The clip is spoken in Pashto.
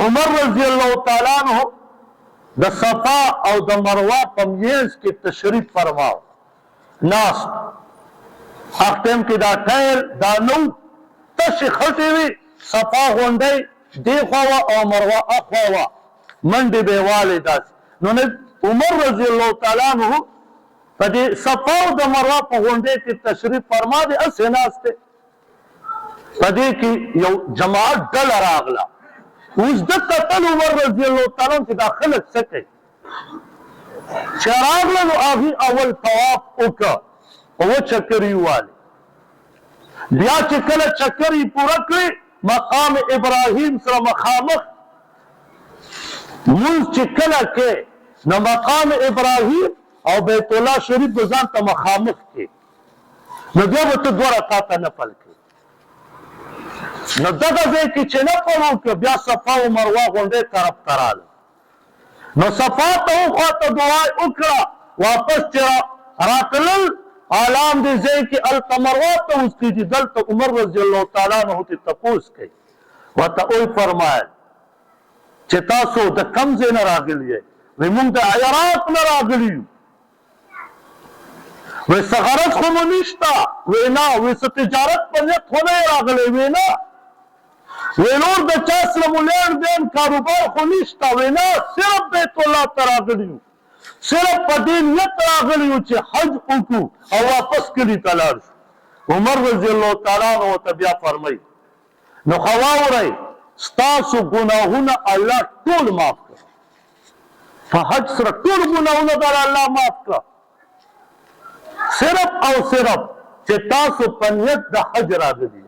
عمر رضی الله تعالی عنہ د صفا او د مروه په منځ کې تشریف فرماو ناست هغه ټیم کې دا ټایل دا نو تشې خټې وي صفا غونډۍ دې خوا وه او مروه اخوا وه منډې به یې والې داسې نو عمر رضی الله تعالی عنہ په دې صفا او د مروه په غونډۍ کې تشریف فرما دی هسې ناست دی په دې کې یو جماعت ډله راغله اوس د قتل عمر رضی الله تعالی عنہ چې دا خلک څه کوي چې راغله نو هغې اول طواف وکړه اوه چکر یې ووالې بیا چې کله چکر یې پوره کړې مقام ابراهیم سره مخامخ مونځ چې کله کې نو مقام ابراهیم او بیت الله شریف به ځان ته مخامخ کې نو بیا به ته دوه رکعاته نفل کې نو دغه ځای کې چې نفل وکړه بیا صفا او مروه غونډۍ طرف ته راغله نو صفا ته وخواته دعا وکړه واپس چې راتلل عالم دې ځای کې هلته مروه ته اوستی دي دلته عمر رضی الله تعالی عنہ ته تپوس کوي ورته ویې فرمایل چې تاسو د کوم ځای نه راغلي یئ وایي موږ د عراق نه راغلي یو وایي څه غرض خو مو نشته وایي نه وایي څه تجارت په نیت خو نه یې راغلی وایي نه وایي نور د چا سره مو لین دین کاروبار خو نشته وایي نه صرف بیت الله ته راغلي یو صرف په دې نیت راغلي یو چې حج وکړو او واپس کلي ته لاړ شو عمر رضی الله تعالی عنہ ورته بیا فرمایي نو ښه واورئ ستاسو ګناهونه الله ټول معاف کړه په حج سره ټول ګناهونه در الله معاف کړه صرف او صرف چې تاسو په نیت د حج راغلي